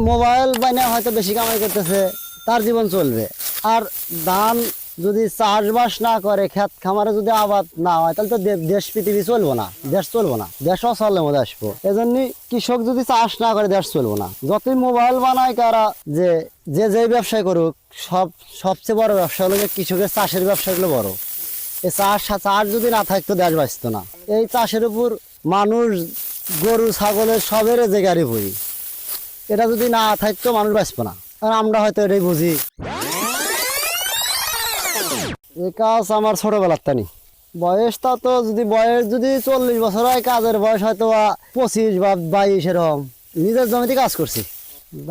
Mobile বাইনা হয়তো বেশি কামাই করতেছে, তার জীবন চলবে। আর ধান যদি চাষবাস না করে, ক্ষেত খামারে যদি আবাদ না হয়, তাহলে তো দেশ পৃথিবী চলবো না, দেশ চলবো না, দেশ অচলের মধ্যে আসবো। এজন্য কৃষক যদি চাষ না করে, দেশ চলবো না। যতই মোবাইল বানায় কারা, যে যে ব্যবসায় করুক, সবচেয়ে বড় ব্যবসা হলো যে কৃষকের চাষের ব্যবসাগুলো বড়। এই চাষ যদি না থাকতো, দেশ বাঁচতো না। এই চাষের উপর মানুষ, গরু ছাগলের সবের জেগারি পড়ি। এটা যদি না থাকতো, মানুষ বাঁচবো না। কারণ আমরা হয়তো এটাই বুঝি। এই কাজ আমার ছোটবেলার তানি। বয়সটা তো বয়স যদি 40 বছর হয়, কাজের বয়স হয়তো 25 বা 22 এরকম। নিজের জমিতে কাজ করছি।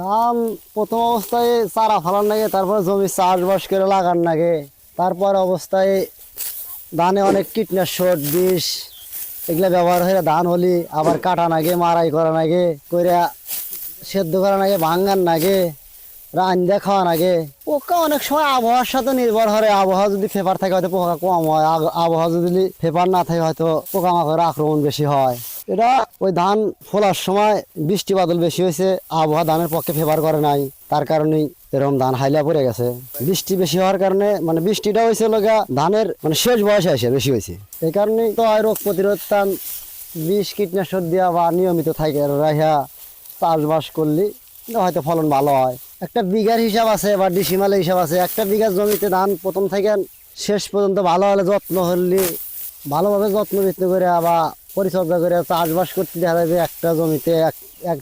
ধান প্রথম অবস্থায় চারা ফালান লাগে, তারপর জমি চাষবাস করে লাগান লাগে। তারপর অবস্থায় ধানে অনেক কীটনাশক বিষ এগুলা ব্যবহার হয়ে ধান হলি আবার কাটা নাগে, মারাই করা নাগে, কইরা সেদ্ধ করা নাগে, ভাঙ্গান নাগে, রান্দা খাওয়া নাগে। পোকা অনেক সময় আবহাওয়ার সাথে নির্ভর করে। আবহাওয়া যদি ফেপার থাকে, হয়তো পোকা কম হয়। আবহাওয়া যদি ফেপার না থাকে, হয়তো পোকামাকড়ের আক্রমণ বেশি হয়। এটা ওই ধান ফলার সময় বৃষ্টি বাদল বেশি হয়েছে, আবহাওয়া ধানের পক্ষে ফেভার করে নাই, তার কারণেই এরকম ধান হাইলা পড়ে গেছে। বৃষ্টি বেশি হওয়ার কারণে, মানে বৃষ্টিটা হয়েছে লগা ধানের মানে শেষ বয়সে এসে বেশি হয়েছে। এই কারণেই তো রোগ প্রতিরোধ টান বিষ কীটনাশক দেওয়া বা নিয়মিত থাকে রাইহা চাষবাস করলে হয়তো ফলন ভালো হয়। একটা বিঘার হিসাব আছে বা ডিসিমালের হিসাব আছে। একটা বিঘা জমিতে ধান প্রথম থেকে শেষ পর্যন্ত ভালো হলে, যত্ন হলে, ভালোভাবে যত্ন বিত্ন করে বা পরিচর্যা করে চাষবাস করতে দেখা যায় যে একটা জমিতে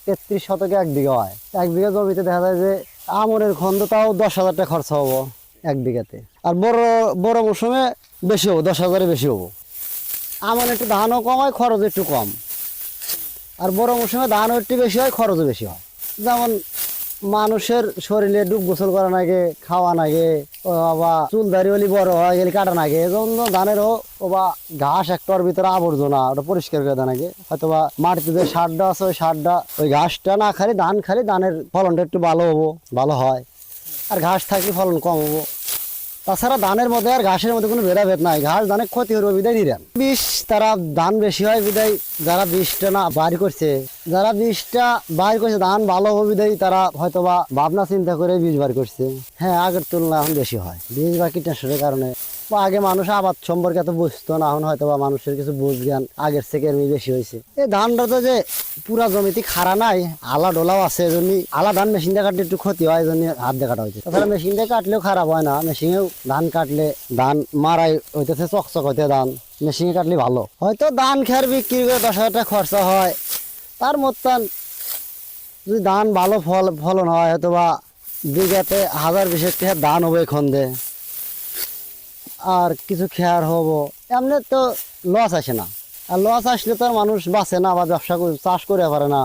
33 শতকে 1 বিঘা হয়। 1 বিঘা জমিতে দেখা যায় যে আমনের খন্দটাও 10,000 টাকা খরচা হবো 1 বিঘাতে। আর বড় মৌসুমে বেশি হবো, 10,000-এর বেশি হবো। আমন একটু ধানও কম হয়, খরচ একটু কম। আর বড় মৌসুমে ধানও একটু বেশি হয়, খরচও বেশি হয়। যেমন মানুষের শরীরে ডুব গোসল করা নাগে, খাওয়া নাগে, বা চুল দাড়ি হলি বড় হয় গেলে কাটা নাগে। এজন্য ধানেরও বা ঘাস একটার ভিতরে আবর্জনা, ওটা পরিষ্কার করে দেওয়া নাগে। হয়তো বা মাটিতে যে সারটা আছে, ওই সারটা ওই ঘাসটা না খালি ধানের ফলনটা একটু ভালো হয়। আর ঘাস থাকলে ফলন কম হবো। তাছাড়া ধানের মধ্যে আর ঘাসের মধ্যে কোনো ভেদাভেদ নাই। ঘাস ধানের ক্ষতি করবে বিদায় নিলেন বিষ, তারা ধান বেশি হয় বিদায় যারা বিষটা না বাইর করছে, ধান ভালো হবে বিদায় তারা হয়তো বা ভাবনা চিন্তা করে বীজ বার করছে। হ্যাঁ, আগের তুলনায় এখন বেশি হয় বীজ বা কীটনাশকের কারণে। আগে মানুষ আবাদ সম্পর্কে এত বুঝতো না, এখন হয়তো বা মানুষের কিছু বুঝ জ্ঞান আগের থেকে এমনি বেশি হয়েছে। এই ধানটা তো যে পুরা জমিতে খাড়া নাই, আলা ডোলাও আছে, এজন্য আলা ধান মেশিন দিয়ে কাটলে একটু ক্ষতি হয়, এজন্য হাত দিয়ে কাটা হয়েছে। তাছাড়া মেশিন দিয়ে কাটলেও খারাপ হয় না। মেশিনেও ধান কাটলে ধান মারাই হইতেছে, চকচক হইতে ধান মেশিনে কাটলে ভালো। হয়তো ধান খের বিক্রি করে 10,000 টাকা খরচা হয়। তার মতন যদি ধান ভালো ফলন হয়, হয়তো বা বিঘাতে 1000-20 টাকা ধান হবে খন্দে, আর কিছু খেয়ার হবো। এমনি তো লস আসে না। আর লস আসলে তো আর মানুষ বাঁচে না বা ব্যবসা চাষ করে পারে না।